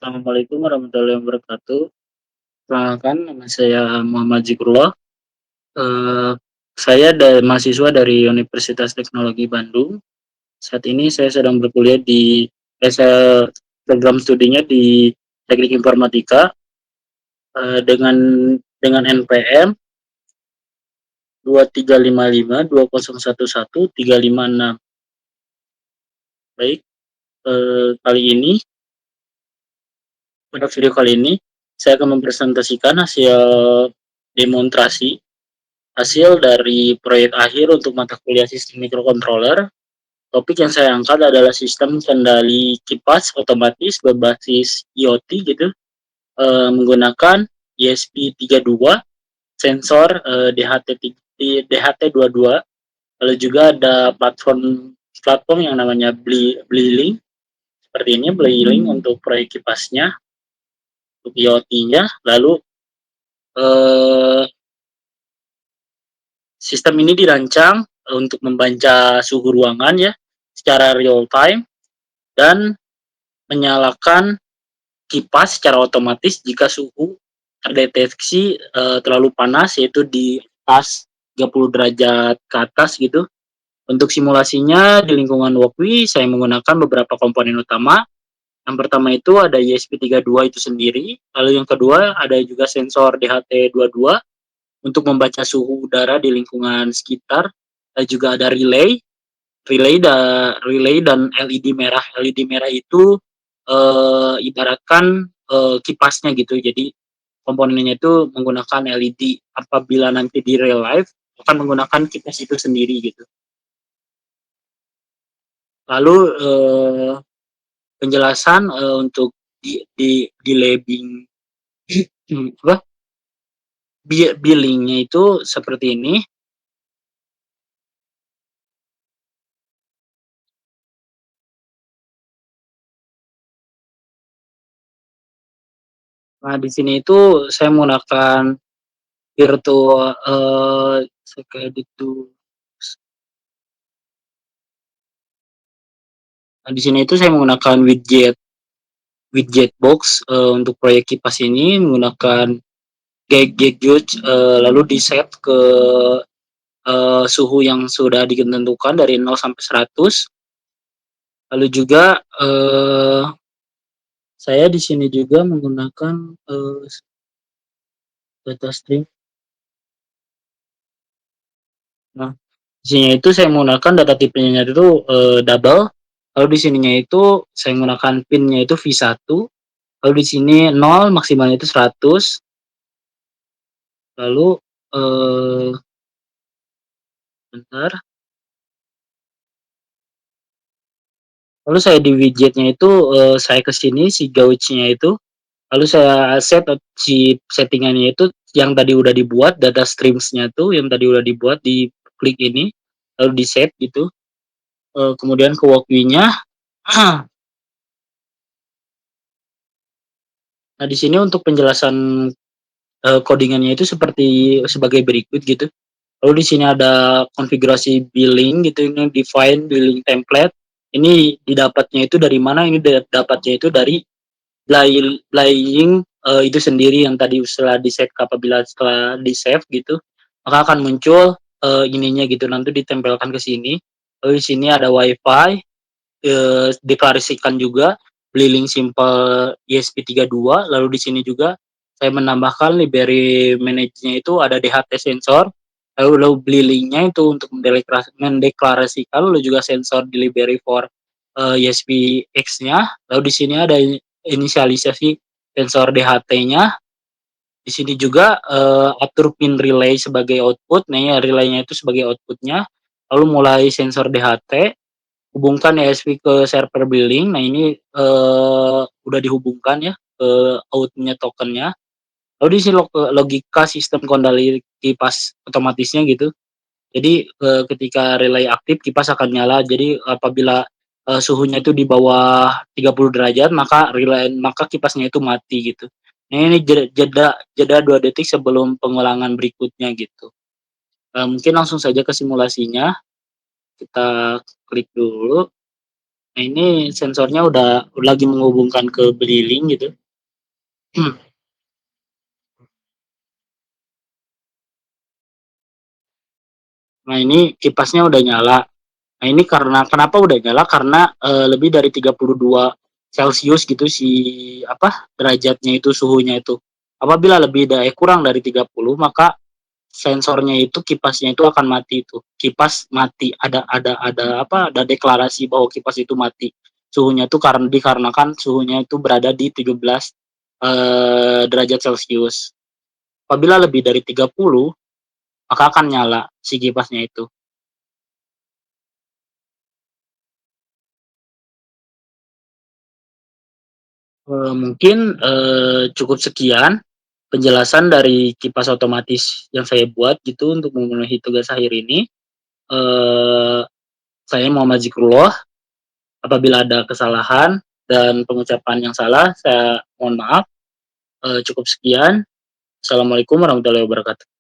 Assalamualaikum warahmatullahi wabarakatuh. Perkenalkan nama saya Muhammad Zikrullah. Eee, saya mahasiswa dari Universitas Teknologi Bandung. Saat ini saya sedang berkuliah program studinya di Teknik Informatika, dengan NPM 235520113556. Baik, kali ini pada video kali ini saya akan mempresentasikan hasil demonstrasi hasil dari proyek akhir untuk mata kuliah sistem microcontroller. Topik yang saya angkat adalah sistem kendali kipas otomatis berbasis IoT gitu, menggunakan ESP32, sensor DHT22, lalu juga ada platform platform yang namanya Blilink. Seperti ini Blilink untuk proyek kipasnya, untuk IoT-nya. Lalu eh, sistem ini dirancang untuk membaca suhu ruangan ya secara real time dan menyalakan kipas secara otomatis jika suhu terdeteksi terlalu panas, yaitu di atas 30 derajat ke atas gitu. Untuk simulasinya di lingkungan Walkwi saya menggunakan beberapa komponen utama. Yang pertama itu ada ESP32 itu sendiri, lalu yang kedua ada juga sensor DHT22 untuk membaca suhu udara di lingkungan sekitar, dan juga ada relay dan LED merah. LED merah itu ibaratkan kipasnya gitu. Jadi komponennya itu menggunakan LED. Apabila nanti di real life akan menggunakan kipas itu sendiri gitu. Lalu penjelasan untuk di labeling apa billingnya itu seperti ini. Nah, di sini itu saya menggunakan virtual kayak gitu. Nah, di sini itu saya menggunakan widget box untuk proyek kipas ini menggunakan gadget, lalu di set ke suhu yang sudah ditentukan dari 0 sampai 100. Lalu juga saya di sini juga menggunakan data stream. Nah, di sini itu saya menggunakan data tipenya itu double. Lalu di sininya itu saya menggunakan pinnya itu V1. Lalu di sini 0, maksimalnya itu 100. Lalu bentar. Lalu saya di widgetnya itu saya ke sini si gauge-nya itu. Lalu saya set si settingannya itu yang tadi udah dibuat, data streams-nya tuh yang tadi udah dibuat di klik ini, lalu di set gitu. Kemudian ke walkthrough-nya. Nah, di sini untuk penjelasan codingannya itu sebagai berikut gitu. Lalu di sini ada konfigurasi billing gitu, ini define billing template. Ini didapatnya itu dari mana? Ini dapatnya itu dari Blilink itu sendiri yang tadi setelah di-set, apabila setelah di-save gitu, maka akan muncul ininya gitu, nanti ditempelkan ke sini. Lalu di sini ada WiFi, deklarasikan juga Blilink simple ESP32. Lalu di sini juga saya menambahkan library manage-nya itu ada DHT sensor. Lalu Blilink-nya itu untuk mendeklarasikan, lalu juga sensor di library for ESP-X-nya. Lalu di sini ada inisialisasi sensor DHT-nya. Di sini juga atur pin relay sebagai output. Nah, ya, relay-nya itu sebagai outputnya. Lalu mulai sensor DHT, hubungkan ESP ke server billing. Nah, ini udah dihubungkan ya ke outnya tokennya. Lalu di sini logika sistem kendali kipas otomatisnya gitu. Jadi ketika relay aktif kipas akan nyala. Jadi apabila suhunya itu di bawah 30 derajat maka kipasnya itu mati gitu. Nah, ini jeda jeda 2 detik sebelum pengulangan berikutnya gitu. Mungkin langsung saja ke simulasinya. Kita klik dulu. Nah, ini sensornya udah lagi menghubungkan ke Blilink gitu. Nah, ini kipasnya udah nyala. Nah, ini karena kenapa udah nyala, karena, lebih dari 32 celcius gitu si apa, derajatnya itu, suhunya itu. Apabila kurang dari 30, maka sensornya itu, kipasnya itu akan mati itu. Kipas mati, ada apa, ada deklarasi bahwa kipas itu mati. Suhunya itu dikarenakan suhunya itu berada di 17, derajat celcius. Apabila lebih dari 30, maka akan nyala si kipasnya itu. Mungkin, cukup sekian penjelasan dari kipas otomatis yang saya buat gitu untuk memenuhi tugas akhir ini. Eee, saya Muhammad Zikrullah, apabila ada kesalahan dan pengucapan yang salah, saya mohon maaf. Cukup sekian. Assalamualaikum warahmatullahi wabarakatuh.